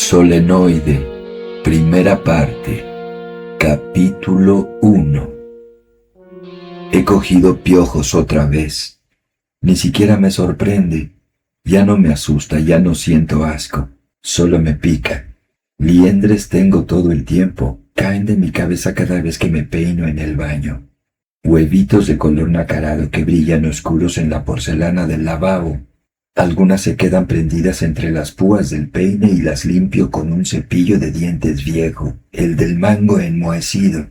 Solenoide, primera parte, capítulo 1. He cogido piojos otra vez. Ni siquiera me sorprende. Ya no me asusta, ya no siento asco. Solo me pica. Liendres tengo todo el tiempo. Caen de mi cabeza cada vez que me peino en el baño. Huevitos de color nacarado que brillan oscuros en la porcelana del lavabo. Algunas se quedan prendidas entre las púas del peine y las limpio con un cepillo de dientes viejo, el del mango enmohecido.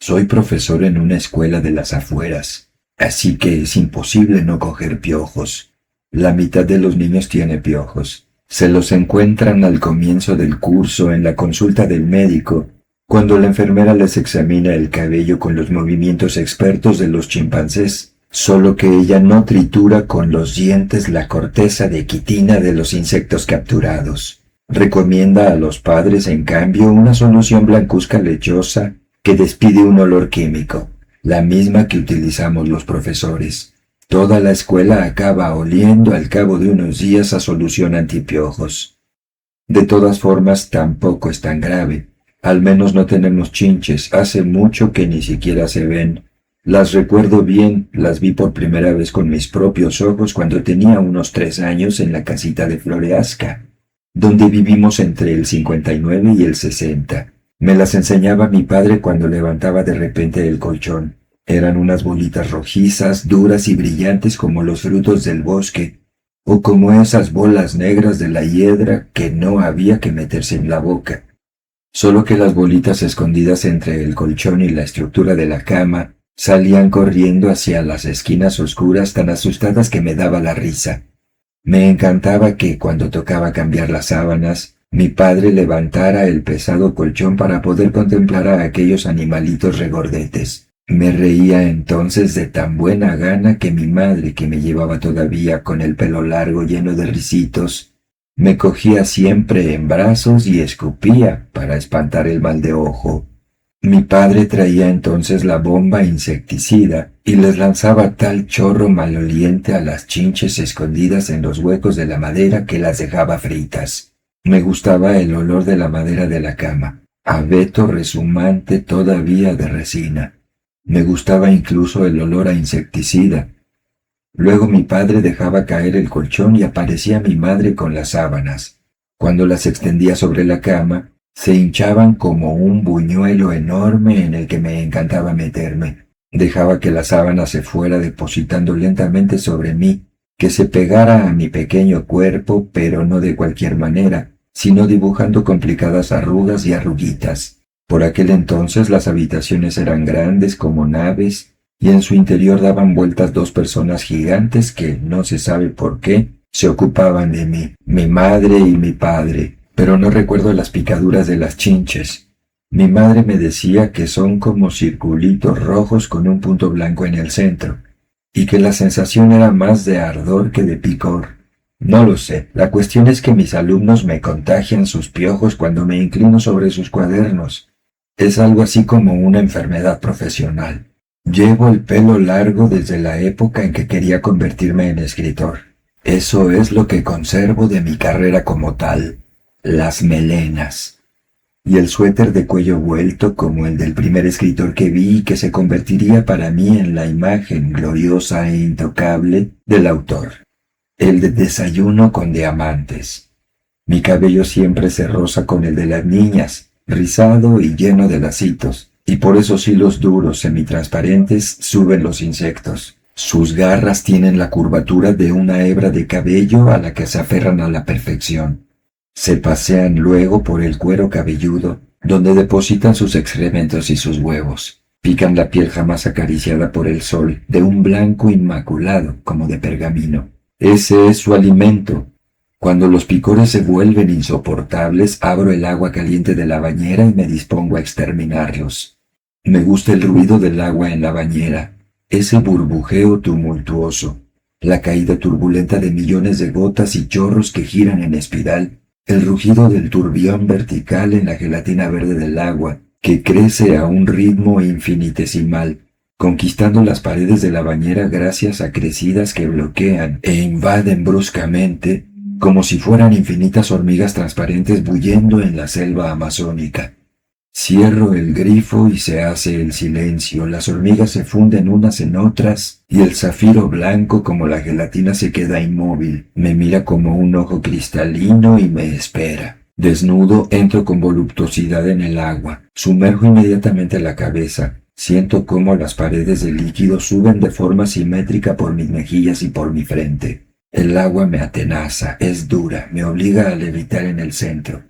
Soy profesor en una escuela de las afueras, así que es imposible no coger piojos. La mitad de los niños tiene piojos. Se los encuentran al comienzo del curso en la consulta del médico, cuando la enfermera les examina el cabello con los movimientos expertos de los chimpancés. Solo que ella no tritura con los dientes la corteza de quitina de los insectos capturados. Recomienda a los padres, en cambio, una solución blancuzca lechosa que despide un olor químico, la misma que utilizamos los profesores. Toda la escuela acaba oliendo al cabo de unos días a solución antipiojos. De todas formas, tampoco es tan grave. Al menos no tenemos chinches, hace mucho que ni siquiera se ven. Las recuerdo bien, las vi por primera vez con mis propios ojos cuando tenía unos 3 años en la casita de Floreasca, donde vivimos entre el 59 y el 60. Me las enseñaba mi padre cuando levantaba de repente el colchón. Eran unas bolitas rojizas, duras y brillantes como los frutos del bosque, o como esas bolas negras de la hiedra que no había que meterse en la boca. Solo que las bolitas escondidas entre el colchón y la estructura de la cama salían corriendo hacia las esquinas oscuras tan asustadas que me daba la risa. Me encantaba que, cuando tocaba cambiar las sábanas, mi padre levantara el pesado colchón para poder contemplar a aquellos animalitos regordetes. Me reía entonces de tan buena gana que mi madre, que me llevaba todavía con el pelo largo lleno de risitos, me cogía siempre en brazos y escupía para espantar el mal de ojo. Mi padre traía entonces la bomba insecticida y les lanzaba tal chorro maloliente a las chinches escondidas en los huecos de la madera que las dejaba fritas. Me gustaba el olor de la madera de la cama, abeto rezumante todavía de resina. Me gustaba incluso el olor a insecticida. Luego mi padre dejaba caer el colchón y aparecía mi madre con las sábanas. Cuando las extendía sobre la cama, se hinchaban como un buñuelo enorme en el que me encantaba meterme. Dejaba que la sábana se fuera depositando lentamente sobre mí, que se pegara a mi pequeño cuerpo, pero no de cualquier manera, sino dibujando complicadas arrugas y arruguitas. Por aquel entonces las habitaciones eran grandes como naves, y en su interior daban vueltas 2 personas gigantes que, no se sabe por qué, se ocupaban de mí, mi madre y mi padre. Pero no recuerdo las picaduras de las chinches. Mi madre me decía que son como circulitos rojos con un punto blanco en el centro, y que la sensación era más de ardor que de picor. No lo sé, la cuestión es que mis alumnos me contagian sus piojos cuando me inclino sobre sus cuadernos. Es algo así como una enfermedad profesional. Llevo el pelo largo desde la época en que quería convertirme en escritor. Eso es lo que conservo de mi carrera como tal. Las melenas, y el suéter de cuello vuelto como el del primer escritor que vi y que se convertiría para mí en la imagen gloriosa e intocable del autor, el de Desayuno con diamantes. Mi cabello siempre se roza con el de las niñas, rizado y lleno de lacitos, y por esos hilos duros semitransparentes suben los insectos. Sus garras tienen la curvatura de una hebra de cabello a la que se aferran a la perfección. Se pasean luego por el cuero cabelludo, donde depositan sus excrementos y sus huevos. Pican la piel jamás acariciada por el sol, de un blanco inmaculado como de pergamino. Ese es su alimento. Cuando los picores se vuelven insoportables, abro el agua caliente de la bañera y me dispongo a exterminarlos. Me gusta el ruido del agua en la bañera, ese burbujeo tumultuoso, la caída turbulenta de millones de gotas y chorros que giran en espiral, el rugido del turbión vertical en la gelatina verde del agua, que crece a un ritmo infinitesimal, conquistando las paredes de la bañera gracias a crecidas que bloquean e invaden bruscamente como si fueran infinitas hormigas transparentes bullendo en la selva amazónica. Cierro el grifo y se hace el silencio. Las hormigas se funden unas en otras y el zafiro blanco como la gelatina se queda inmóvil. Me mira como un ojo cristalino y me espera. Desnudo, entro con voluptuosidad en el agua. Sumerjo inmediatamente la cabeza. Siento cómo las paredes de líquido suben de forma simétrica por mis mejillas y por mi frente. El agua me atenaza, es dura, me obliga a levitar en el centro.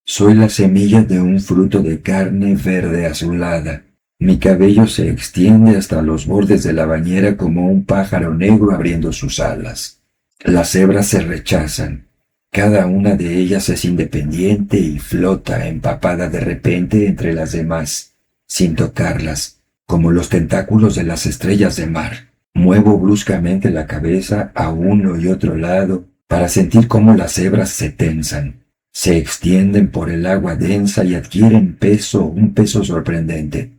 Soy la semilla de un fruto de carne verde azulada. Mi cabello se extiende hasta los bordes de la bañera como un pájaro negro abriendo sus alas. Las hebras se rechazan. Cada una de ellas es independiente y flota empapada de repente entre las demás, sin tocarlas, como los tentáculos de las estrellas de mar. Muevo bruscamente la cabeza a uno y otro lado para sentir cómo las hebras se tensan. Se extienden por el agua densa y adquieren un peso sorprendente.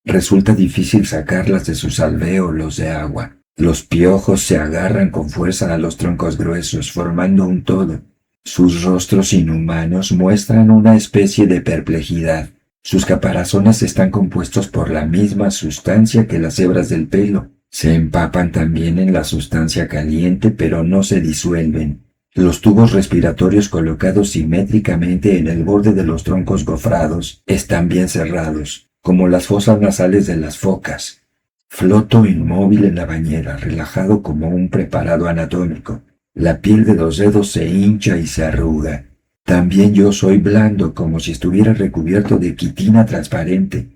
Resulta difícil sacarlas de sus alvéolos de agua. Los piojos se agarran con fuerza a los troncos gruesos, formando un todo. Sus rostros inhumanos muestran una especie de perplejidad. Sus caparazones están compuestos por la misma sustancia que las hebras del pelo. Se empapan también en la sustancia caliente, pero no se disuelven. Los tubos respiratorios colocados simétricamente en el borde de los troncos gofrados están bien cerrados, como las fosas nasales de las focas. Floto inmóvil en la bañera, relajado como un preparado anatómico. La piel de los dedos se hincha y se arruga. También yo soy blando, como si estuviera recubierto de quitina transparente.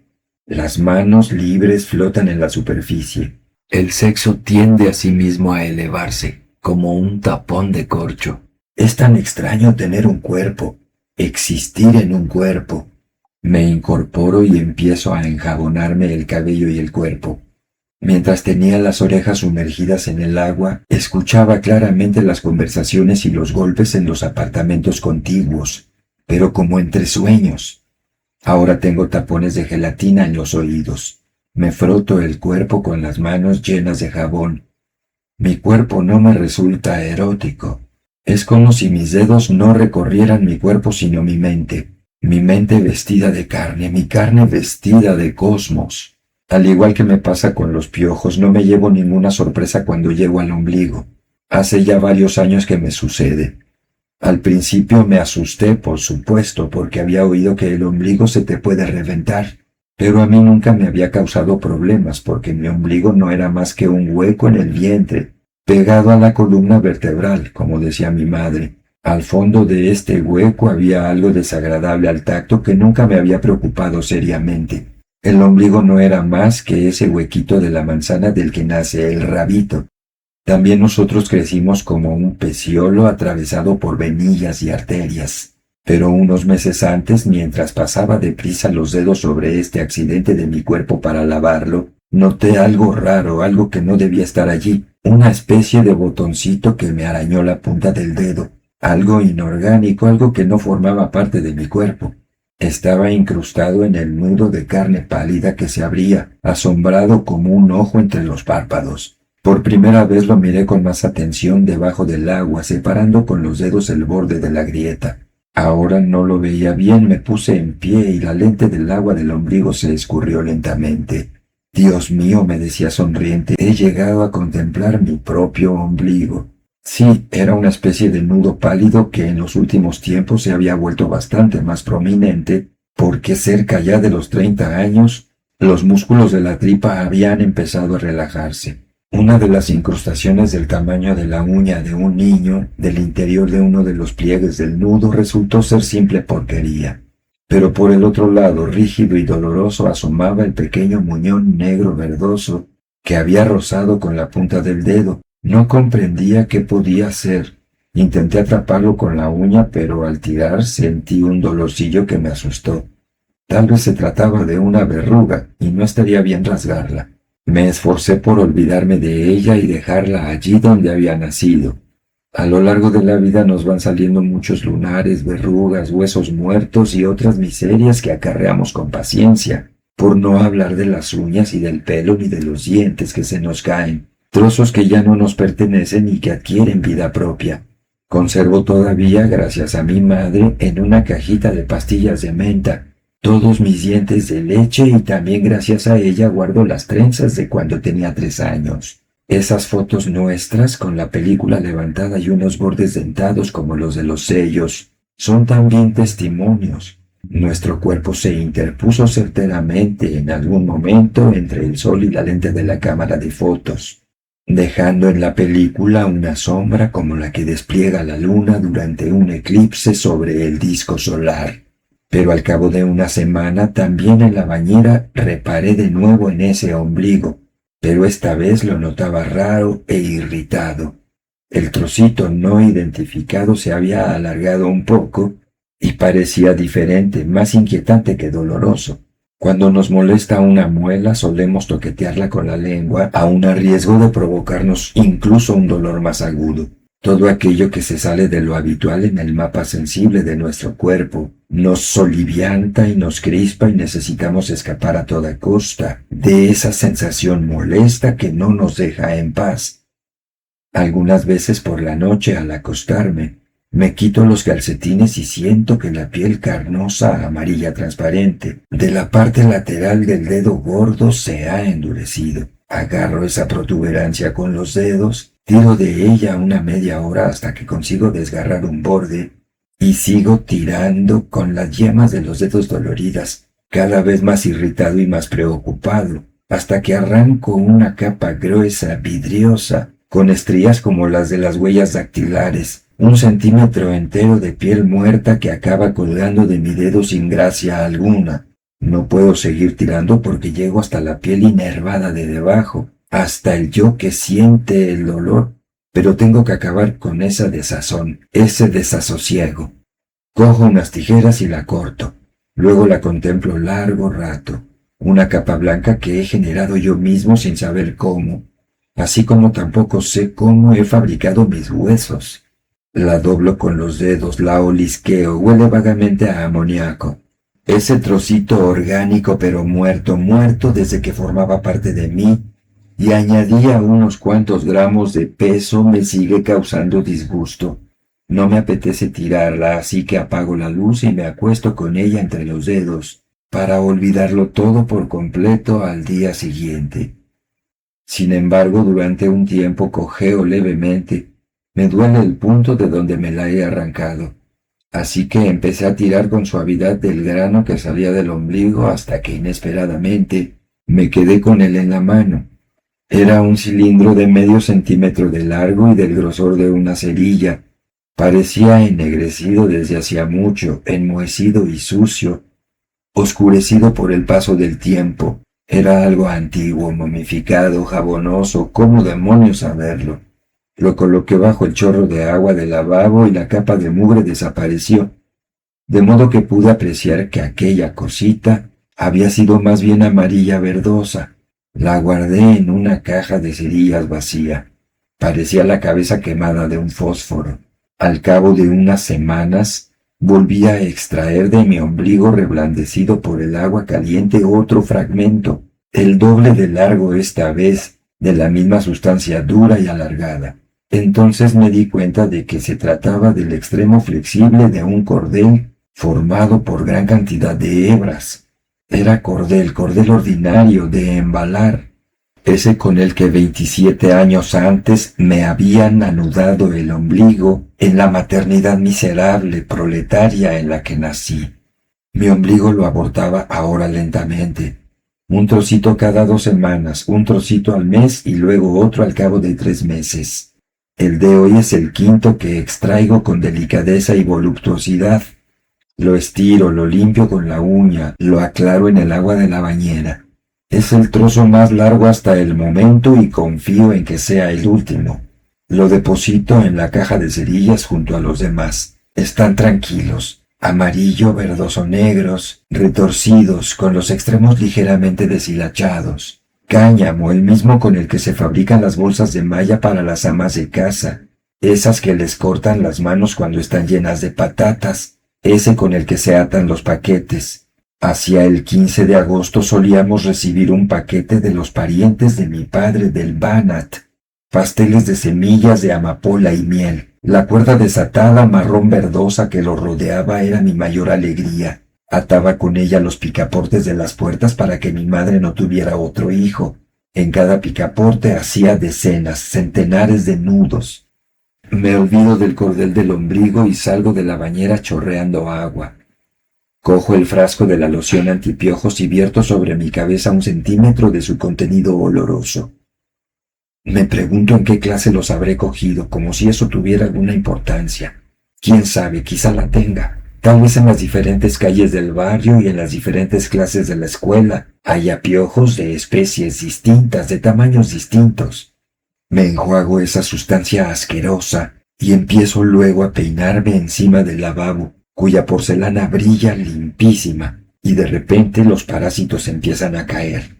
Las manos libres flotan en la superficie. El sexo tiende a sí mismo a elevarse, como un tapón de corcho. Es tan extraño tener un cuerpo, existir en un cuerpo. Me incorporo y empiezo a enjabonarme el cabello y el cuerpo. Mientras tenía las orejas sumergidas en el agua, escuchaba claramente las conversaciones y los golpes en los apartamentos contiguos, pero como entre sueños. Ahora tengo tapones de gelatina en los oídos. Me froto el cuerpo con las manos llenas de jabón. Mi cuerpo no me resulta erótico. Es como si mis dedos no recorrieran mi cuerpo sino mi mente vestida de carne, mi carne vestida de cosmos. Al igual que me pasa con los piojos, no me llevo ninguna sorpresa cuando llego al ombligo. Hace ya varios años que me sucede. Al principio me asusté, por supuesto, porque había oído que el ombligo se te puede reventar. Pero a mí nunca me había causado problemas porque mi ombligo no era más que un hueco en el vientre, pegado a la columna vertebral, como decía mi madre. Al fondo de este hueco había algo desagradable al tacto que nunca me había preocupado seriamente. El ombligo no era más que ese huequito de la manzana del que nace el rabito. También nosotros crecimos como un peciolo atravesado por venillas y arterias. Pero unos meses antes, mientras pasaba deprisa los dedos sobre este accidente de mi cuerpo para lavarlo, noté algo raro, algo que no debía estar allí, una especie de botoncito que me arañó la punta del dedo, algo inorgánico, algo que no formaba parte de mi cuerpo. Estaba incrustado en el nudo de carne pálida que se abría, asombrado como un ojo entre los párpados. Por primera vez lo miré con más atención debajo del agua, separando con los dedos el borde de la grieta. Ahora no lo veía bien, me puse en pie y la lente del agua del ombligo se escurrió lentamente. Dios mío, me decía sonriente, he llegado a contemplar mi propio ombligo. Sí, era una especie de nudo pálido que en los últimos tiempos se había vuelto bastante más prominente, porque cerca ya de los 30 años, los músculos de la tripa habían empezado a relajarse. Una de las incrustaciones del tamaño de la uña de un niño del interior de uno de los pliegues del nudo resultó ser simple porquería. Pero por el otro lado, rígido y doloroso, asomaba el pequeño muñón negro verdoso que había rozado con la punta del dedo. No comprendía qué podía ser. Intenté atraparlo con la uña, pero al tirar sentí un dolorcillo que me asustó. Tal vez se trataba de una verruga y no estaría bien rasgarla. Me esforcé por olvidarme de ella y dejarla allí donde había nacido. A lo largo de la vida nos van saliendo muchos lunares, verrugas, huesos muertos y otras miserias que acarreamos con paciencia, por no hablar de las uñas y del pelo ni de los dientes que se nos caen, trozos que ya no nos pertenecen y que adquieren vida propia. Conservo todavía, gracias a mi madre, en una cajita de pastillas de menta, todos mis dientes de leche y también gracias a ella guardo las trenzas de cuando tenía 3 años. Esas fotos nuestras con la película levantada y unos bordes dentados como los de los sellos son también testimonios. Nuestro cuerpo se interpuso certeramente en algún momento entre el sol y la lente de la cámara de fotos, dejando en la película una sombra como la que despliega la luna durante un eclipse sobre el disco solar. Pero al cabo de una semana también en la bañera reparé de nuevo en ese ombligo, pero esta vez lo notaba raro e irritado. El trocito no identificado se había alargado un poco y parecía diferente, más inquietante que doloroso. Cuando nos molesta una muela solemos toquetearla con la lengua, aun a riesgo de provocarnos incluso un dolor más agudo. Todo aquello que se sale de lo habitual en el mapa sensible de nuestro cuerpo nos solivianta y nos crispa y necesitamos escapar a toda costa de esa sensación molesta que no nos deja en paz. Algunas veces por la noche al acostarme, me quito los calcetines y siento que la piel carnosa amarilla transparente de la parte lateral del dedo gordo se ha endurecido. Agarro esa protuberancia con los dedos, tiro de ella una media hora hasta que consigo desgarrar un borde y sigo tirando con las yemas de los dedos doloridas, cada vez más irritado y más preocupado, hasta que arranco una capa gruesa, vidriosa, con estrías como las de las huellas dactilares, 1 centímetro entero de piel muerta que acaba colgando de mi dedo sin gracia alguna. No puedo seguir tirando porque llego hasta la piel inervada de debajo, hasta el yo que siente el dolor, pero tengo que acabar con esa desazón, ese desasosiego. Cojo unas tijeras y la corto, luego la contemplo largo rato, una capa blanca que he generado yo mismo sin saber cómo, así como tampoco sé cómo he fabricado mis huesos. La doblo con los dedos, la olisqueo, huele vagamente a amoníaco. Ese trocito orgánico pero muerto desde que formaba parte de mí, y añadía unos cuantos gramos de peso me sigue causando disgusto. No me apetece tirarla, así que apago la luz y me acuesto con ella entre los dedos, para olvidarlo todo por completo al día siguiente. Sin embargo, durante un tiempo cojeo levemente, me duele el punto de donde me la he arrancado. Así que empecé a tirar con suavidad del grano que salía del ombligo hasta que inesperadamente me quedé con él en la mano. Era un cilindro de medio centímetro de largo y del grosor de una cerilla. Parecía ennegrecido desde hacía mucho, enmohecido y sucio, oscurecido por el paso del tiempo. Era algo antiguo, momificado, jabonoso, ¿cómo demonios saberlo? Lo coloqué bajo el chorro de agua del lavabo y la capa de mugre desapareció, de modo que pude apreciar que aquella cosita había sido más bien amarilla verdosa. La guardé en una caja de cerillas vacía. Parecía la cabeza quemada de un fósforo. Al cabo de unas semanas, volví a extraer de mi ombligo reblandecido por el agua caliente otro fragmento, el doble de largo esta vez, de la misma sustancia dura y alargada. Entonces me di cuenta de que se trataba del extremo flexible de un cordel formado por gran cantidad de hebras. Era cordel ordinario de embalar, ese con el que 27 años antes me habían anudado el ombligo en la maternidad miserable, proletaria en la que nací. Mi ombligo lo abortaba ahora lentamente, un trocito cada 2 semanas, un trocito al mes y luego otro al cabo de 3 meses. El de hoy es el 5º que extraigo con delicadeza y voluptuosidad. Lo estiro, lo limpio con la uña, lo aclaro en el agua de la bañera. Es el trozo más largo hasta el momento y confío en que sea el último. Lo deposito en la caja de cerillas junto a los demás. Están tranquilos, amarillo, verdoso negros, retorcidos, con los extremos ligeramente deshilachados. Cáñamo, el mismo con el que se fabrican las bolsas de malla para las amas de casa, esas que les cortan las manos cuando están llenas de patatas, ese con el que se atan los paquetes. Hacia el 15 de agosto solíamos recibir un paquete de los parientes de mi padre del Banat, pasteles de semillas de amapola y miel. La cuerda desatada marrón verdosa que lo rodeaba era mi mayor alegría. Ataba con ella los picaportes de las puertas para que mi madre no tuviera otro hijo. En cada picaporte hacía decenas, centenares de nudos. Me olvido del cordel del ombligo y salgo de la bañera chorreando agua. Cojo el frasco de la loción antipiojos y vierto sobre mi cabeza 1 centímetro de su contenido oloroso. Me pregunto en qué clase los habré cogido, como si eso tuviera alguna importancia. Quién sabe, quizá la tenga. Tal vez en las diferentes calles del barrio y en las diferentes clases de la escuela haya piojos de especies distintas, de tamaños distintos. Me enjuago esa sustancia asquerosa y empiezo luego a peinarme encima del lavabo, cuya porcelana brilla limpísima, y de repente los parásitos empiezan a caer.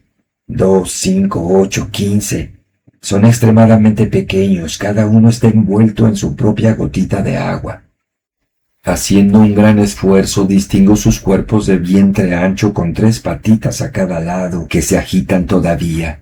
2, 5, 8, 15. Son extremadamente pequeños, cada uno está envuelto en su propia gotita de agua. Haciendo un gran esfuerzo, distingo sus cuerpos de vientre ancho con 3 patitas a cada lado que se agitan todavía.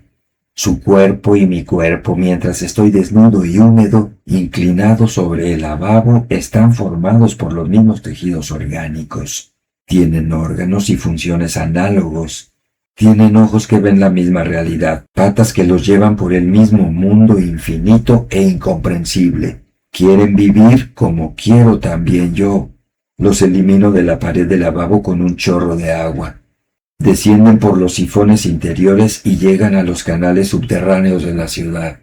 Su cuerpo y mi cuerpo, mientras estoy desnudo y húmedo, inclinado sobre el lavabo, están formados por los mismos tejidos orgánicos. Tienen órganos y funciones análogos. Tienen ojos que ven la misma realidad, patas que los llevan por el mismo mundo infinito e incomprensible. Quieren vivir como quiero también yo. Los elimino de la pared del lavabo con un chorro de agua. Descienden por los sifones interiores y llegan a los canales subterráneos de la ciudad.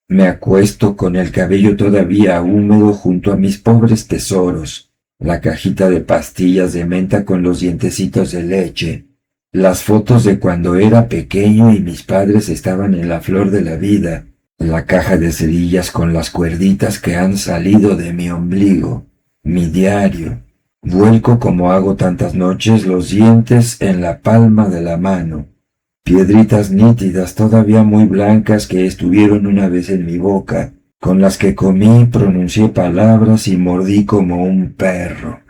Me acuesto con el cabello todavía húmedo junto a mis pobres tesoros, la cajita de pastillas de menta con los dientecitos de leche, las fotos de cuando era pequeño y mis padres estaban en la flor de la vida, la caja de cerillas con las cuerditas que han salido de mi ombligo, mi diario. Vuelco como hago tantas noches los dientes en la palma de la mano, piedritas nítidas todavía muy blancas que estuvieron una vez en mi boca, con las que comí, pronuncié palabras y mordí como un perro.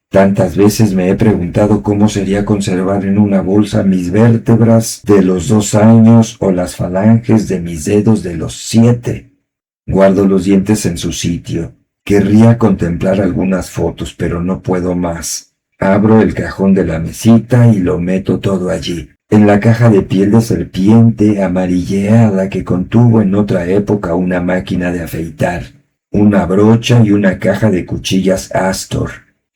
Tantas veces me he preguntado cómo sería conservar en una bolsa mis vértebras de los 2 años o las falanges de mis dedos de los 7. Guardo los dientes en su sitio. Querría contemplar algunas fotos, pero no puedo más. Abro el cajón de la mesita y lo meto todo allí, en la caja de piel de serpiente amarilleada que contuvo en otra época una máquina de afeitar, una brocha y una caja de cuchillas Astor.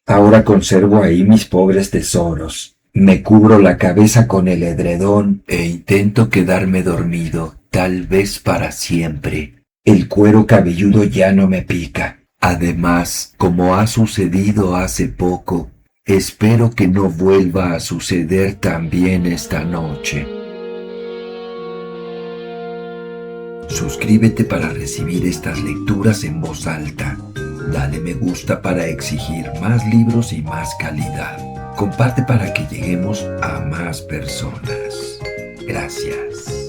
Ahora conservo ahí mis pobres tesoros. Me cubro la cabeza con el edredón e intento quedarme dormido, tal vez para siempre. El cuero cabelludo ya no me pica. Además, como ha sucedido hace poco, espero que no vuelva a suceder también esta noche. Suscríbete para recibir estas lecturas en voz alta. Dale me gusta para exigir más libros y más calidad. Comparte para que lleguemos a más personas. Gracias.